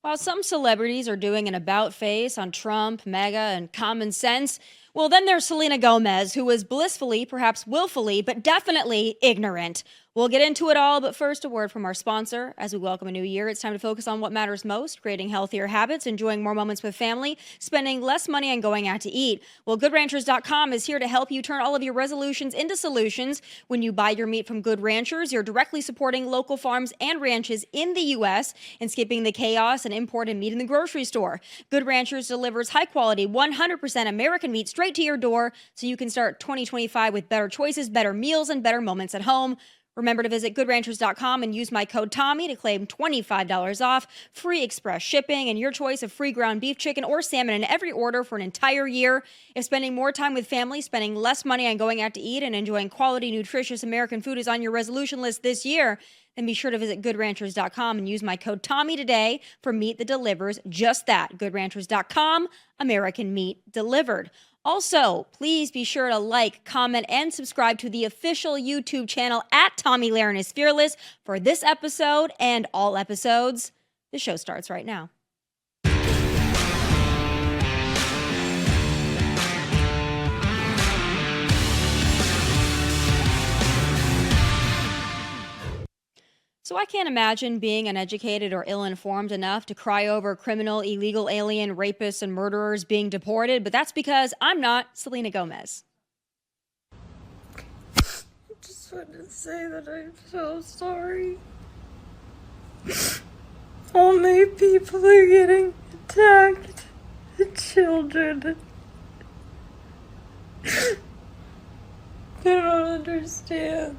While some celebrities are doing an about face on Trump, MAGA, and common sense, well, then there's Selena Gomez, who is blissfully, perhaps willfully, but definitely ignorant. We'll get into it all, but first, a word from our sponsor. As we welcome a new year, it's time to focus on what matters most, creating healthier habits, enjoying more moments with family, spending less money on going out to eat. Well, GoodRanchers.com is here to help you turn all of your resolutions into solutions. When you buy your meat from Good Ranchers, you're directly supporting local farms and ranches in the U.S. and skipping the chaos and imported meat in the grocery store. Good Ranchers delivers high-quality, 100% American meat straight to your door so you can start 2025 with better choices, better meals, and better moments at home. Remember to visit goodranchers.com and use my code Tomi to claim $25 off, free express shipping, and your choice of free ground beef, chicken, or salmon in every order for an entire year. If spending more time with family, spending less money on going out to eat, and enjoying quality, nutritious American food is on your resolution list this year, then be sure to visit goodranchers.com and use my code Tomi today for meat that delivers just that. Goodranchers.com, American meat delivered. Also, please be sure to like, comment, and subscribe to the official YouTube channel at Tomi Lahren is Fearless for this episode and all episodes. The show starts right now. So I can't imagine being uneducated or ill-informed enough to cry over criminal, illegal alien, rapists, and murderers being deported, but that's because I'm not Selena Gomez. I just wanted to say that I'm so sorry. All my people are getting attacked. The children. I don't understand.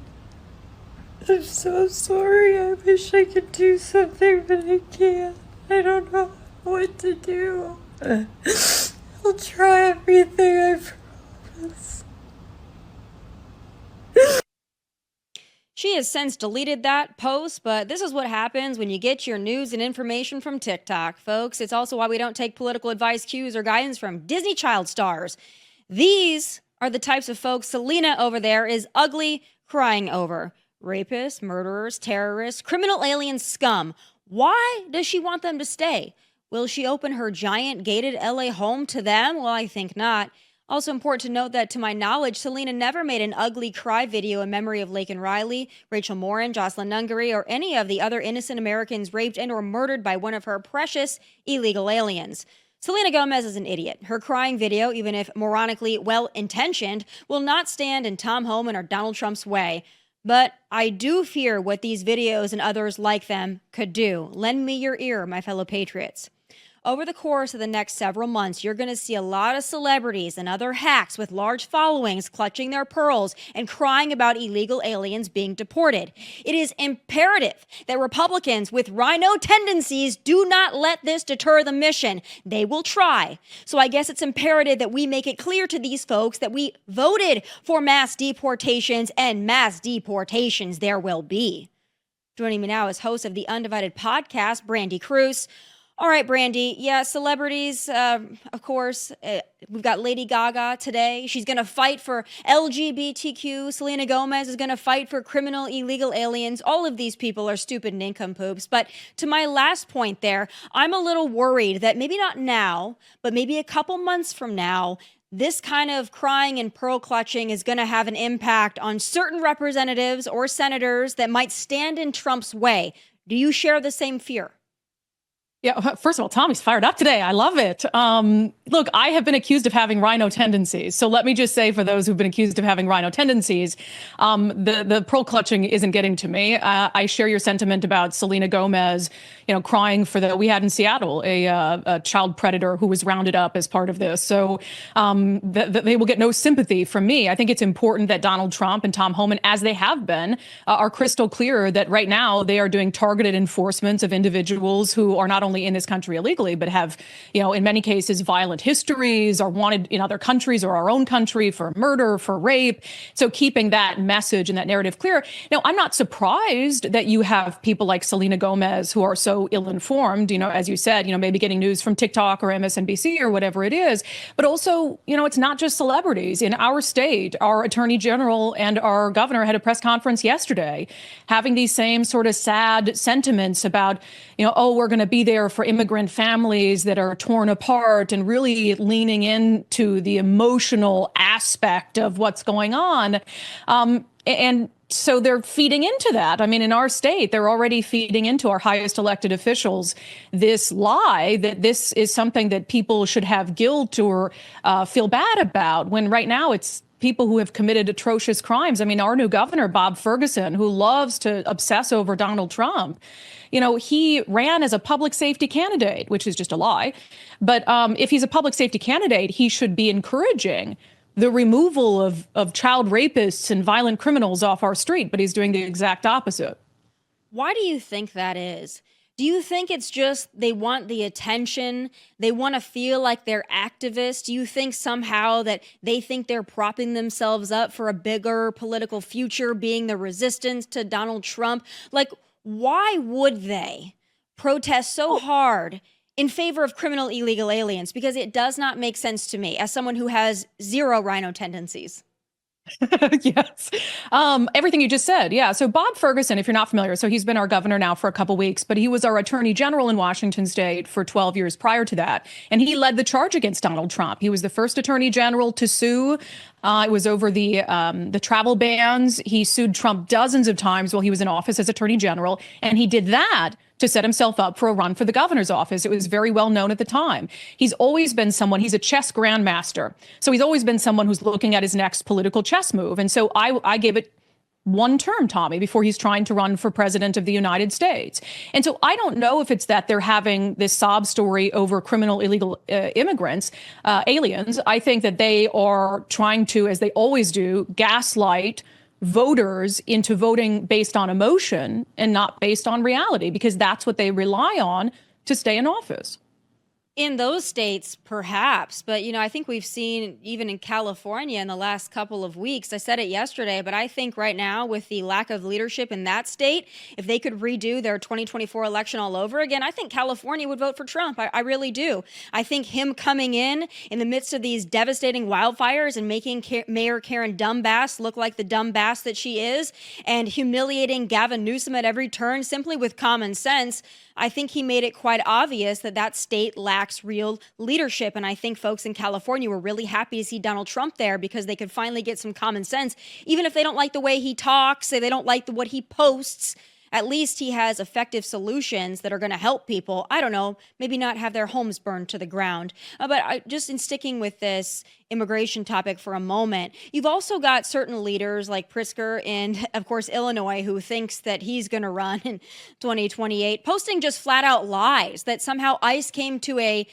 I'm so sorry. I wish I could do something, but I can't. I don't know what to do. I'll try everything, I promise. She has since deleted that post, but this is what happens when you get your news and information from TikTok, folks. It's also why we don't take political advice, cues, or guidance from Disney child stars. These are the types of folks Selena over there is ugly crying over. Rapists, murderers, terrorists, criminal alien scum. Why does she want them to stay? Will she open her giant gated LA home to them? Well, I think not. Also important to note that, to my knowledge, Selena never made an ugly cry video in memory of Laken Riley, Rachel Morin, Jocelyn Nungaray, or any of the other innocent Americans raped and or murdered by one of her precious illegal aliens. Selena Gomez is an idiot. Her crying video, even if moronically well-intentioned, will not stand in Tom Homan or Donald Trump's way. But I do fear what these videos and others like them could do. Lend me your ear, my fellow patriots. Over the course of the next several months, you're going to see a lot of celebrities and other hacks with large followings clutching their pearls and crying about illegal aliens being deported. It is imperative that Republicans with rhino tendencies do not let this deter the mission. They will try. So I guess it's imperative that we make it clear to these folks that we voted for mass deportations, and mass deportations there will be. Joining me now is host of the Undivided podcast, Brandy Cruz. All right, Brandy. Yeah, celebrities, of course. We've got Lady Gaga today. She's going to fight for LGBTQ. Selena Gomez is going to fight for criminal illegal aliens. All of these people are stupid nincompoops. But to my last point there, I'm a little worried that maybe not now, but maybe a couple months from now, this kind of crying and pearl clutching is going to have an impact on certain representatives or senators that might stand in Trump's way. Do you share the same fear? Yeah, first of all, Tommy's fired up today. I love it. Look, I have been accused of having rhino tendencies. So let me just say, for those who've been accused of having rhino tendencies, the pearl clutching isn't getting to me. I share your sentiment about Selena Gomez, crying for we had in Seattle a child predator who was rounded up as part of this. So they will get no sympathy from me. I think it's important that Donald Trump and Tom Homan, as they have been, are crystal clear that right now they are doing targeted enforcements of individuals who are not only in this country illegally, but have, in many cases, violent histories, are wanted in other countries or our own country for murder, for rape. So keeping that message and that narrative clear. Now, I'm not surprised that you have people like Selena Gomez who are so ill-informed, as you said, maybe getting news from TikTok or MSNBC or whatever it is. But also, it's not just celebrities. In our state, our attorney general and our governor had a press conference yesterday having these same sort of sad sentiments about, we're going to be there there for immigrant families that are torn apart and really leaning into the emotional aspect of what's going on. And so they're feeding into that. I mean, in our state, they're already feeding into our highest elected officials this lie that this is something that people should have guilt or feel bad about, when right now it's people who have committed atrocious crimes. I mean, our new governor, Bob Ferguson, who loves to obsess over Donald Trump, you know, he ran as a public safety candidate, which is just a lie. But if he's a public safety candidate, he should be encouraging the removal of child rapists and violent criminals off our street. But he's doing the exact opposite. Why do you think that is? Do you think it's just they want the attention? They want to feel like they're activists? Do you think somehow that they think they're propping themselves up for a bigger political future, being the resistance to Donald Trump? Like, why would they protest so hard in favor of criminal illegal aliens? Because it does not make sense to me as someone who has zero rhino tendencies. Yes. Everything you just said. Yeah. So Bob Ferguson, if you're not familiar, so he's been our governor now for a couple weeks, but he was our attorney general in Washington state for 12 years prior to that. And he led the charge against Donald Trump. He was the first attorney general to sue. It was over the travel bans. He sued Trump dozens of times while he was in office as attorney general. And he did that to set himself up for a run for the governor's office. It was very well known at the time. He's always been someone, he's a chess grandmaster. So he's always been someone who's looking at his next political chess move. And so I gave it one term, Tomi, before he's trying to run for president of the United States. And so I don't know if it's that they're having this sob story over criminal illegal immigrants, aliens. I think that they are trying to, as they always do, gaslight voters into voting based on emotion and not based on reality, because that's what they rely on to stay in office. In those states, perhaps. But, you know, I think we've seen even in California in the last couple of weeks, I said it yesterday, but I think right now with the lack of leadership in that state, if they could redo their 2024 election all over again, I think California would vote for Trump. I really do. I think him coming in the midst of these devastating wildfires and making Mayor Karen Dumbass look like the dumb bass that she is, and humiliating Gavin Newsom at every turn simply with common sense, I think he made it quite obvious that that state lacks real leadership. And I think folks in California were really happy to see Donald Trump there because they could finally get some common sense. Even if they don't like the way he talks, say they don't like what he posts, at least he has effective solutions that are going to help people. I don't know, maybe not have their homes burned to the ground. But just in sticking with this immigration topic for a moment, you've also got certain leaders like Pritzker in, of course, Illinois, who thinks that he's going to run in 2028, posting just flat out lies that somehow ICE came to a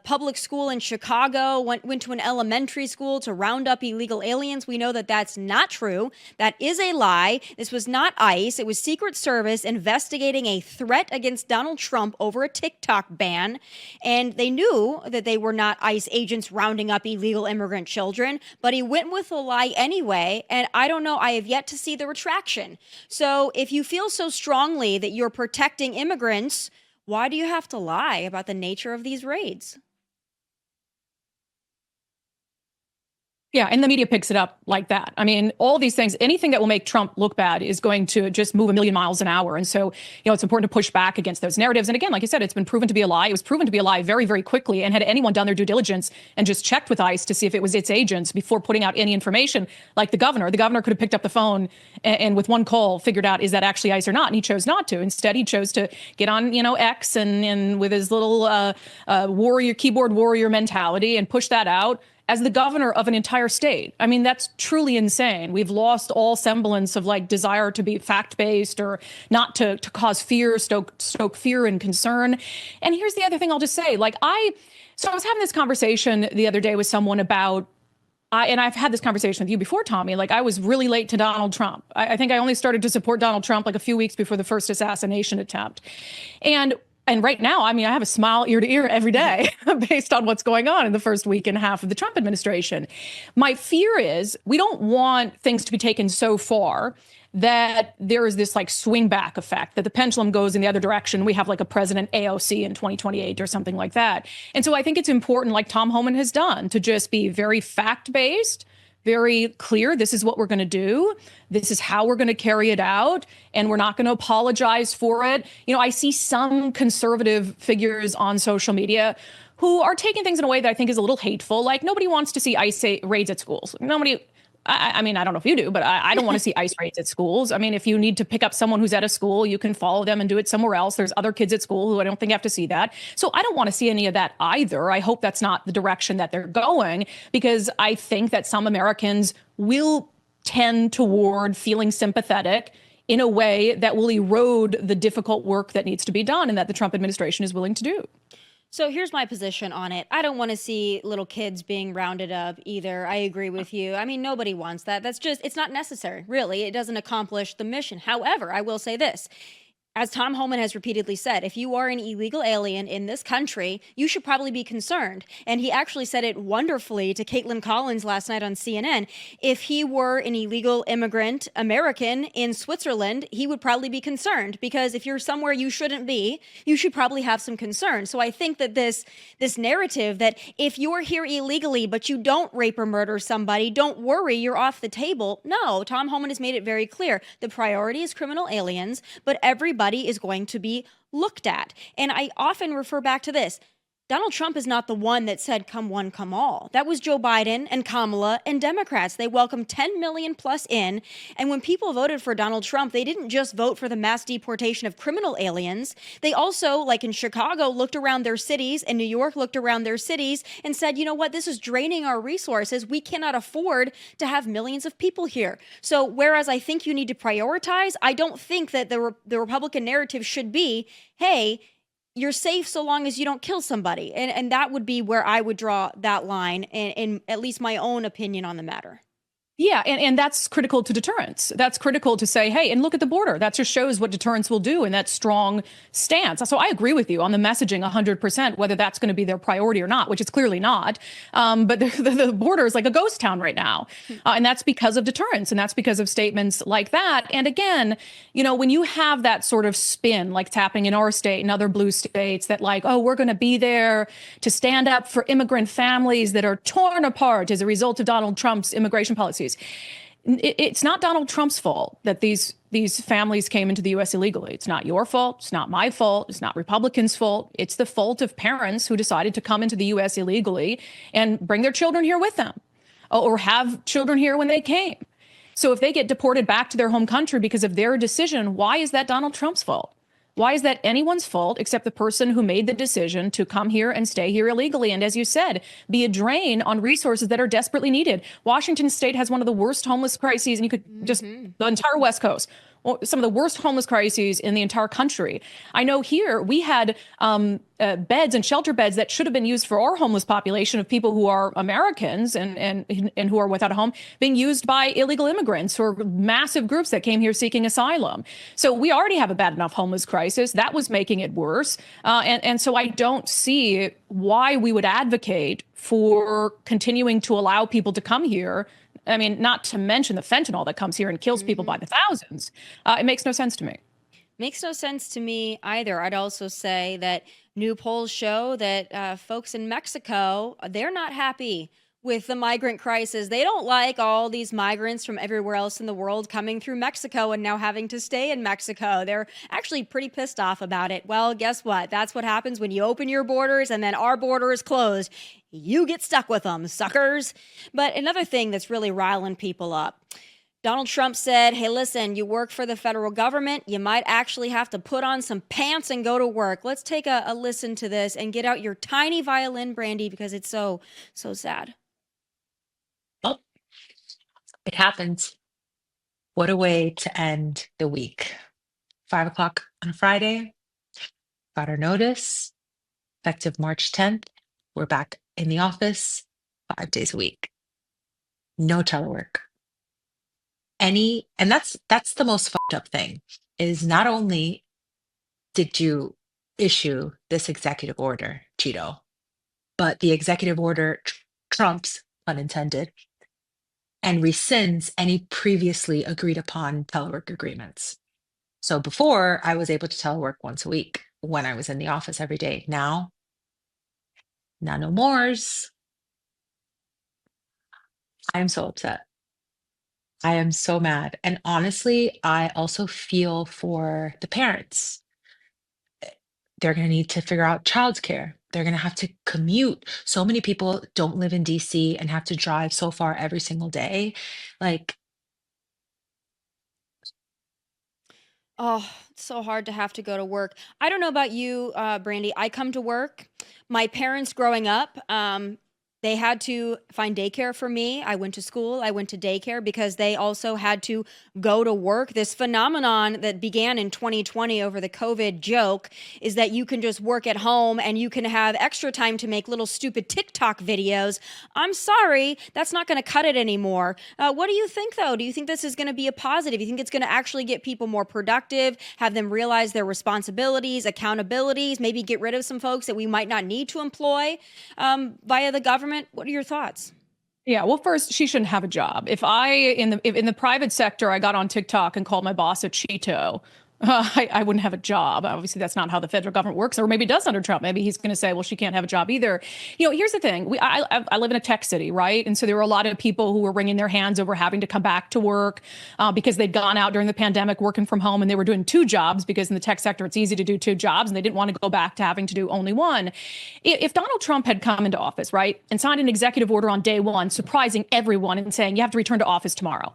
public school in Chicago, went to an elementary school to round up illegal aliens. We know that that's not true. That is a lie. This was not ICE. It was Secret Service investigating a threat against Donald Trump over a TikTok ban. And they knew that they were not ICE agents rounding up illegal immigrant children, but he went with a lie anyway. And I don't know, I have yet to see the retraction. So if you feel so strongly that you're protecting immigrants, why do you have to lie about the nature of these raids? Yeah, and the media picks it up like that. I mean, all these things, anything that will make Trump look bad is going to just move a million miles an hour. And so, you know, it's important to push back against those narratives. And again, like you said, it's been proven to be a lie. It was proven to be a lie very, very quickly. And had anyone done their due diligence and just checked with ICE to see if it was its agents before putting out any information, like the governor could have picked up the phone and with one call figured out, is that actually ICE or not? And he chose not to. Instead, he chose to get on, you know, X and with his little keyboard warrior mentality and push that out as the governor of an entire state. I mean, that's truly insane. We've lost all semblance of like desire to be fact-based or not to cause fear, stoke fear and concern. And here's the other thing I'll just say, I was having this conversation the other day with someone about, and I've had this conversation with you before, Tomi, like I was really late to Donald Trump. I think I only started to support Donald Trump like a few weeks before the first assassination attempt. And right now, I mean, I have a smile ear to ear every day based on what's going on in the first week and a half of the Trump administration. My fear is we don't want things to be taken so far that there is this like swing back effect, that the pendulum goes in the other direction. We have like a president AOC in 2028 or something like that. And so I think it's important, like Tom Homan has done, to just be very fact-based, very clear. This is what we're going to do. This is how we're going to carry it out. And we're not going to apologize for it. You know, I see some conservative figures on social media who are taking things in a way that I think is a little hateful. Like, nobody wants to see ICE raids at schools. Nobody. I mean, I don't know if you do, but I don't want to see ICE raids at schools. I mean, if you need to pick up someone who's at a school, you can follow them and do it somewhere else. There's other kids at school who I don't think have to see that. So I don't want to see any of that either. I hope that's not the direction that they're going, because I think that some Americans will tend toward feeling sympathetic in a way that will erode the difficult work that needs to be done and that the Trump administration is willing to do. So here's my position on it. I don't want to see little kids being rounded up either. I agree with you. I mean, nobody wants that. That's just, it's not necessary, really. It doesn't accomplish the mission. However, I will say this. As Tom Homan has repeatedly said, if you are an illegal alien in this country, you should probably be concerned. And he actually said it wonderfully to Caitlin Collins last night on CNN. If he were an illegal immigrant American in Switzerland, he would probably be concerned, because if you're somewhere you shouldn't be, you should probably have some concern. So I think that this narrative that if you're here illegally but you don't rape or murder somebody, don't worry, you're off the table. No, Tom Homan has made it very clear. The priority is criminal aliens, but everybody is going to be looked at. And I often refer back to this. Donald Trump is not the one that said, come one, come all. That was Joe Biden and Kamala and Democrats. They welcomed 10 million plus in. And when people voted for Donald Trump, they didn't just vote for the mass deportation of criminal aliens. They also, like in Chicago, looked around their cities, and New York looked around their cities and said, you know what, this is draining our resources. We cannot afford to have millions of people here. So whereas I think you need to prioritize, I don't think that the Republican narrative should be, hey, you're safe so long as you don't kill somebody. And that would be where I would draw that line, in at least my own opinion on the matter. Yeah, and that's critical to deterrence. That's critical to say, hey, and look at the border. That just shows what deterrence will do in that strong stance. So I agree with you on the messaging 100%, whether that's going to be their priority or not, which it's clearly not. But the border is like a ghost town right now. And that's because of deterrence. And that's because of statements like that. And again, you know, when you have that sort of spin, like it's happening in our state and other blue states, that like, oh, we're going to be there to stand up for immigrant families that are torn apart as a result of Donald Trump's immigration policies. It's not Donald Trump's fault that these families came into the U.S. illegally. It's not your fault. It's not my fault. It's not Republicans' fault. It's the fault of parents who decided to come into the U.S. illegally and bring their children here with them, or have children here when they came. So if they get deported back to their home country because of their decision, why is that Donald Trump's fault? Why is that anyone's fault except the person who made the decision to come here and stay here illegally? And as you said, be a drain on resources that are desperately needed. Washington State has one of the worst homeless crises, and you could just the entire West Coast, some of the worst homeless crises in the entire country. I know here we had beds and shelter beds that should have been used for our homeless population of people who are Americans and who are without a home, being used by illegal immigrants or massive groups that came here seeking asylum. So we already have a bad enough homeless crisis. That was making it worse. And so I don't see why we would advocate for continuing to allow people to come here. I mean, not to mention the fentanyl that comes here and kills people by the thousands. It makes no sense to me. Makes no sense to me either. I'd also say that new polls show that folks in Mexico, they're not happy with the migrant crisis. They don't like all these migrants from everywhere else in the world coming through Mexico and now having to stay in Mexico. They're actually pretty pissed off about it. Well, guess what? That's what happens when you open your borders and then our border is closed. You get stuck with them, suckers. But another thing that's really riling people up. Donald Trump said, hey, listen, you work for the federal government. You might actually have to put on some pants and go to work. Let's take a listen to this and get out your tiny violin, Brandy, because it's so sad. Well, it happens. What a way to end the week. 5 o'clock on a Friday. Got our notice. Effective March 10th. We're back in the office 5 days a week. No telework. And that's the most fucked up thing, is not only did you issue this executive order, Cheeto, but the executive order trumps, pun intended, and rescinds any previously agreed upon telework agreements. So before, I was able to telework once a week when I was in the office every day. Now no mores. I am so upset. I am so mad. And honestly, I also feel for the parents. They're going to need to figure out childcare. They're going to have to commute. So many people don't live in DC and have to drive so far every single day. Like, Oh, it's so hard to have to go to work. I don't know about you, Brandy. I come to work. My parents growing up, they had to find daycare for me. I went to school, I went to daycare because they also had to go to work. This phenomenon that began in 2020 over the COVID joke is that you can just work at home and you can have extra time to make little stupid TikTok videos. I'm sorry, that's not going to cut it anymore. What do you think, though? Do you think this is going to be a positive? You think it's going to actually get people more productive, have them realize their responsibilities, accountabilities, maybe get rid of some folks that we might not need to employ via the government? What are your thoughts? Yeah, well, first, she shouldn't have a job. If in the private sector, I got on TikTok and called my boss a Cheeto, I wouldn't have a job. Obviously, that's not how the federal government works, or maybe it does under Trump. Maybe he's going to say, well, she can't have a job either. Here's the thing. I live in a tech city, right? And so there were a lot of people who were wringing their hands over having to come back to work because they'd gone out during the pandemic working from home and they were doing two jobs because in the tech sector, it's easy to do two jobs and they didn't want to go back to having to do only one. If Donald Trump had come into office, right, and signed an executive order on day one, surprising everyone and saying you have to return to office tomorrow,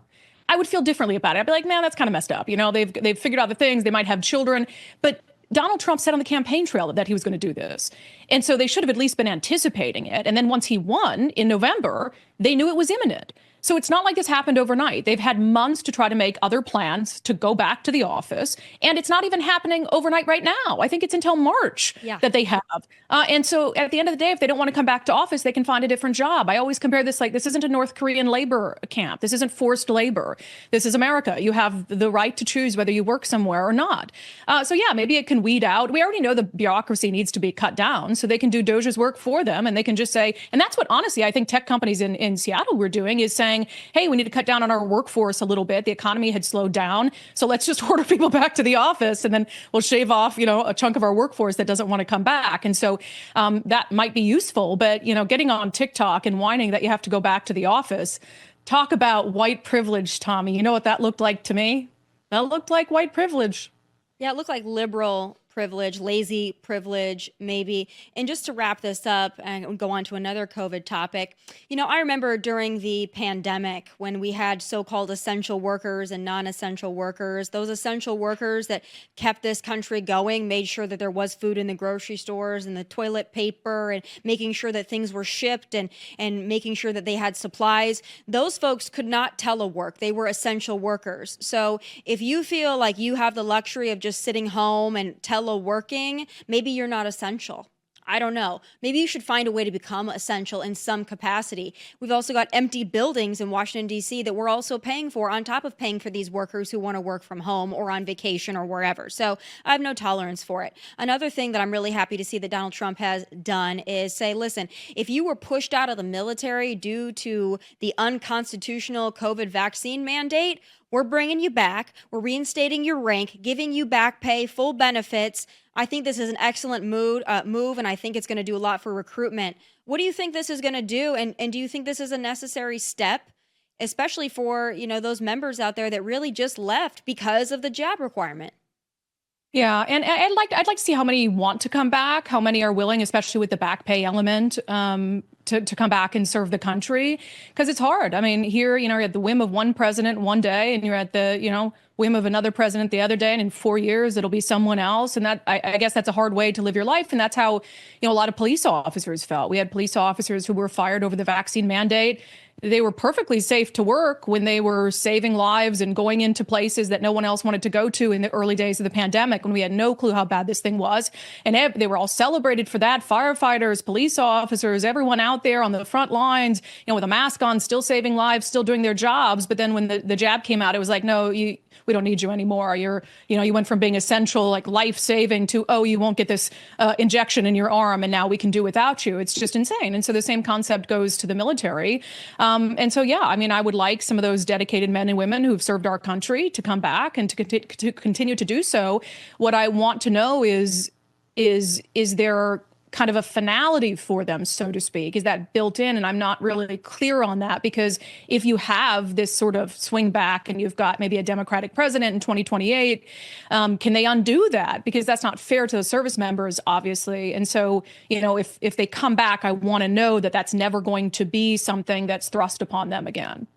I would feel differently about it. I'd be like, man, that's kind of messed up. They've figured out the things. They might have children, but Donald Trump said on the campaign trail that he was going to do this. And so they should have at least been anticipating it. And then once he won in November, they knew it was imminent. So it's not like this happened overnight. They've had months to try to make other plans to go back to the office. And it's not even happening overnight right now. I think it's until March that they have. And so at the end of the day, if they don't want to come back to office, they can find a different job. I always compare this like this isn't a North Korean labor camp. This isn't forced labor. This is America. You have the right to choose whether you work somewhere or not. So yeah, maybe it can weed out. We already know the bureaucracy needs to be cut down so they can do Doja's work for them. And they can just say, and that's what honestly, I think tech companies in Seattle were doing is saying, hey, we need to cut down on our workforce a little bit. The economy had slowed down. So let's just order people back to the office and then we'll shave off, a chunk of our workforce that doesn't want to come back. And so that might be useful. But, getting on TikTok and whining that you have to go back to the office, talk about white privilege, Tommy. You know what that looked like to me? That looked like white privilege. Yeah, it looked like liberal privilege, lazy privilege, maybe. And just to wrap this up and go on to another COVID topic, I remember during the pandemic when we had so-called essential workers and non-essential workers, those essential workers that kept this country going, made sure that there was food in the grocery stores and the toilet paper and making sure that things were shipped and making sure that they had supplies. Those folks could not telework. They were essential workers. So if you feel like you have the luxury of just sitting home and working, maybe you're not essential. I don't know. Maybe you should find a way to become essential in some capacity. We've also got empty buildings in Washington, D.C. that we're also paying for on top of paying for these workers who want to work from home or on vacation or wherever. So I have no tolerance for it. Another thing that I'm really happy to see that Donald Trump has done is say, listen, if you were pushed out of the military due to the unconstitutional COVID vaccine mandate, we're bringing you back. We're reinstating your rank, giving you back pay, full benefits. I think this is an excellent move, and I think it's going to do a lot for recruitment. What do you think this is going to do? And do you think this is a necessary step, especially for those members out there that really just left because of the jab requirement? Yeah, and I'd like to see how many want to come back, how many are willing, especially with the back pay element, to come back and serve the country, because it's hard. I mean, here, you're at the whim of one president one day, and you're at the, whim of another president the other day, and in 4 years it'll be someone else. And that I guess that's a hard way to live your life, and that's how a lot of police officers felt. We had police officers who were fired over the vaccine mandate. They were perfectly safe to work when they were saving lives and going into places that no one else wanted to go to in the early days of the pandemic when we had no clue how bad this thing was. And they were all celebrated for that. Firefighters, police officers, everyone out there on the front lines, with a mask on, still saving lives, still doing their jobs. But then when the jab came out, it was like, no, we don't need you anymore. You went from being essential, like life-saving to, oh, you won't get this injection in your arm and now we can do without you. It's just insane. And so the same concept goes to the military. And so, yeah, I mean, I would like some of those dedicated men and women who've served our country to come back and to continue to do so. What I want to know is there kind of a finality for them, so to speak? Is that built in? And I'm not really clear on that, because if you have this sort of swing back and you've got maybe a Democratic president in 2028, can they undo that? Because that's not fair to the service members, obviously. And so, if they come back, I want to know that that's never going to be something that's thrust upon them again.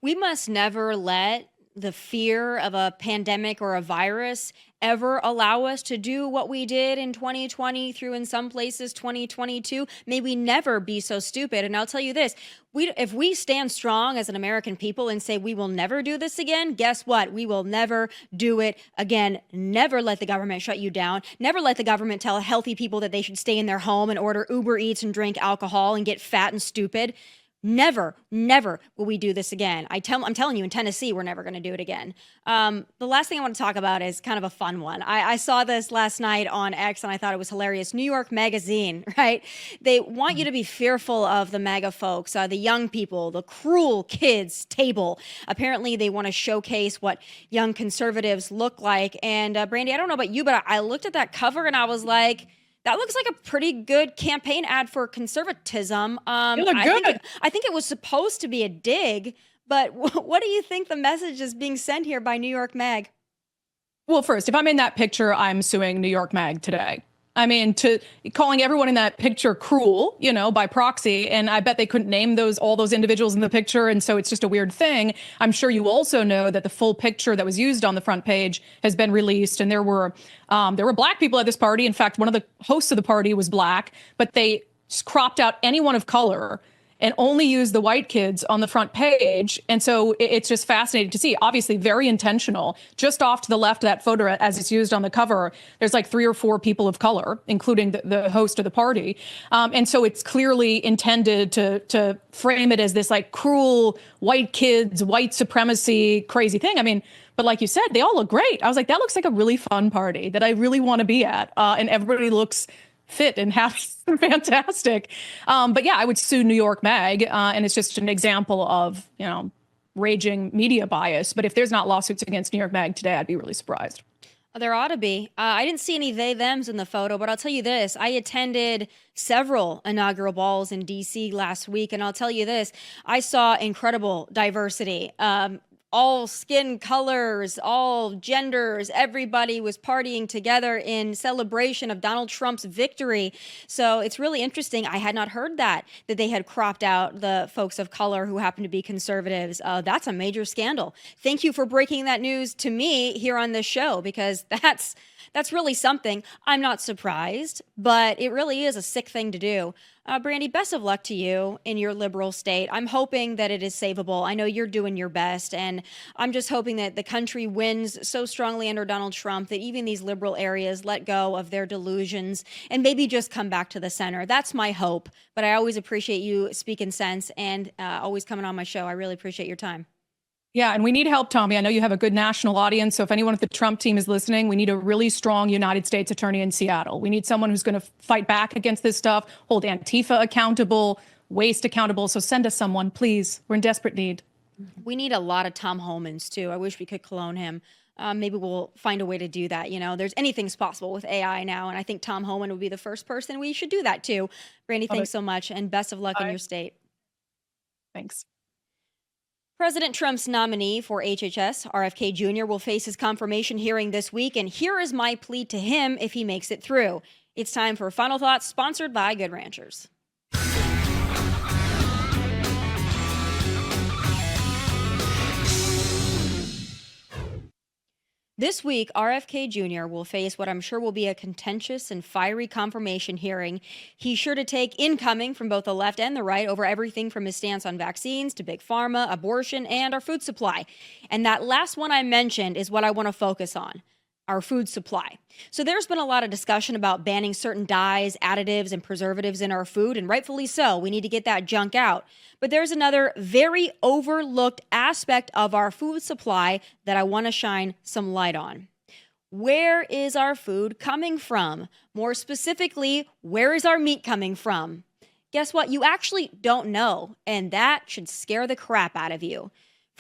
We must never let the fear of a pandemic or a virus ever allow us to do what we did in 2020 through, in some places, 2022. May we never be so stupid. And I'll tell you this, if we stand strong as an American people and say we will never do this again, guess what? We will never do it again. Never let the government shut you down. Never let the government tell healthy people that they should stay in their home and order Uber Eats and drink alcohol and get fat and stupid. Never, never will we do this again. I'm telling you, in Tennessee, we're never going to do it again. The last thing I want to talk about is kind of a fun one. I saw this last night on X and I thought it was hilarious. New York Magazine, right? They want you to be fearful of the MAGA folks, the young people, the cruel kids table. Apparently, they want to showcase what young conservatives look like. And Brandy, I don't know about you, but I looked at that cover and I was like, that looks like a pretty good campaign ad for conservatism. You look good. I think it was supposed to be a dig, but what do you think the message is being sent here by New York Mag? Well, first, if I'm in that picture, I'm suing New York Mag today. I mean, calling everyone in that picture cruel, by proxy. And I bet they couldn't name all those individuals in the picture. And so it's just a weird thing. I'm sure you also know that the full picture that was used on the front page has been released. And there were Black people at this party. In fact, one of the hosts of the party was Black, but they cropped out anyone of color and only use the white kids on the front page. And so it's just fascinating to see. Obviously, very intentional. Just off to the left of that photo, as it's used on the cover, there's like 3 or 4 people of color, including the host of the party. And so it's clearly intended to frame it as this like cruel white kids, white supremacy, crazy thing. I mean, but like you said, they all look great. I was like, that looks like a really fun party that I really want to be at. And everybody looks fit and happy and fantastic. But yeah, I would sue New York Mag. And it's just an example of, raging media bias. But if there's not lawsuits against New York Mag today, I'd be really surprised. There ought to be. I didn't see any they, thems in the photo, but I'll tell you this. I attended several inaugural balls in D.C. last week, and I'll tell you this. I saw incredible diversity. All skin colors, all genders, everybody was partying together in celebration of Donald Trump's victory. So it's really interesting. I had not heard that they had cropped out the folks of color who happen to be conservatives. That's a major scandal. Thank you for breaking that news to me here on this show, because that's really something. I'm not surprised, but it really is a sick thing to do. Brandy, best of luck to you in your liberal state. I'm hoping that it is savable. I know you're doing your best, and I'm just hoping that the country wins so strongly under Donald Trump that even these liberal areas let go of their delusions and maybe just come back to the center. That's my hope, but I always appreciate you speaking sense and always coming on my show. I really appreciate your time. Yeah, and we need help, Tomi. I know you have a good national audience. So if anyone at the Trump team is listening, we need a really strong United States attorney in Seattle. We need someone who's going to fight back against this stuff, hold Antifa accountable, waste accountable. So send us someone, please. We're in desperate need. We need a lot of Tom Homans, too. I wish we could clone him. Maybe we'll find a way to do that. There's anything's possible with AI now. And I think Tom Homan would be the first person we should do that to. Brandy, thanks so much. And best of luck in your state. Thanks. President Trump's nominee for HHS, RFK Jr., will face his confirmation hearing this week, and here is my plea to him if he makes it through. It's time for Final Thoughts, sponsored by Good Ranchers. This week, RFK Jr. will face what I'm sure will be a contentious and fiery confirmation hearing. He's sure to take incoming from both the left and the right over everything from his stance on vaccines to big pharma, abortion, and our food supply. And that last one I mentioned is what I want to focus on. Our food supply. So there's been a lot of discussion about banning certain dyes, additives, and preservatives in our food, and rightfully so. We need to get that junk out. But there's another very overlooked aspect of our food supply that I want to shine some light on. Where is our food coming from? More specifically, where is our meat coming from? Guess what? You actually don't know, and that should scare the crap out of you.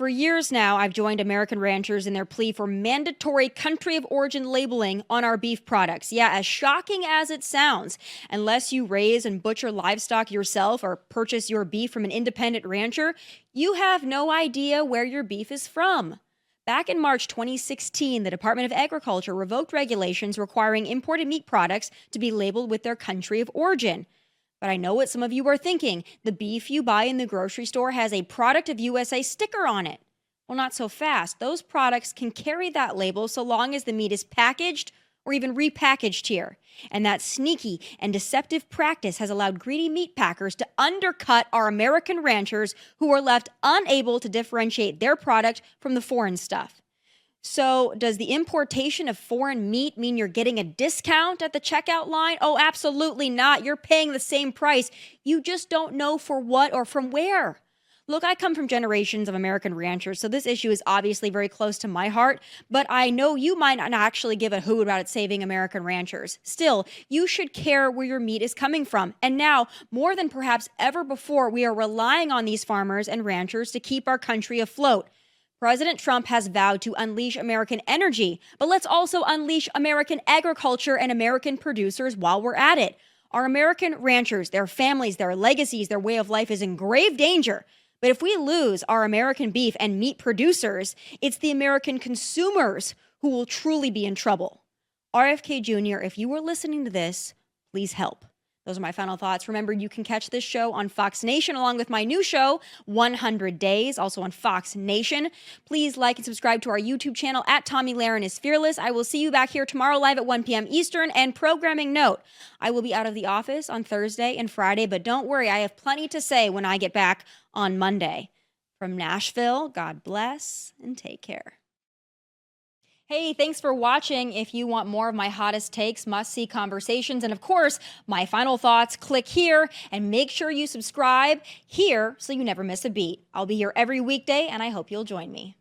For years now, I've joined American ranchers in their plea for mandatory country of origin labeling on our beef products. Yeah, as shocking as it sounds, unless you raise and butcher livestock yourself or purchase your beef from an independent rancher, you have no idea where your beef is from. Back in March 2016, the Department of Agriculture revoked regulations requiring imported meat products to be labeled with their country of origin. But I know what some of you are thinking. The beef you buy in the grocery store has a Product of USA sticker on it. Well, not so fast. Those products can carry that label so long as the meat is packaged or even repackaged here. And that sneaky and deceptive practice has allowed greedy meat packers to undercut our American ranchers who are left unable to differentiate their product from the foreign stuff. So, does the importation of foreign meat mean you're getting a discount at the checkout line? Oh, absolutely not. You're paying the same price. You just don't know for what or from where. Look, I come from generations of American ranchers, so this issue is obviously very close to my heart, but I know you might not actually give a hoot about it saving American ranchers. Still, you should care where your meat is coming from. And now, more than perhaps ever before, we are relying on these farmers and ranchers to keep our country afloat. President Trump has vowed to unleash American energy, but let's also unleash American agriculture and American producers while we're at it. Our American ranchers, their families, their legacies, their way of life is in grave danger. But if we lose our American beef and meat producers, it's the American consumers who will truly be in trouble. RFK Jr., if you were listening to this, please help. Those are my final thoughts. Remember, you can catch this show on Fox Nation along with my new show, 100 Days, also on Fox Nation. Please like and subscribe to our YouTube channel at Tomi Lahren is Fearless. I will see you back here tomorrow live at 1 p.m. Eastern. And programming note, I will be out of the office on Thursday and Friday, but don't worry, I have plenty to say when I get back on Monday. From Nashville, God bless and take care. Hey, thanks for watching. If you want more of my hottest takes, must-see conversations, and of course, my final thoughts, click here and make sure you subscribe here so you never miss a beat. I'll be here every weekday, and I hope you'll join me.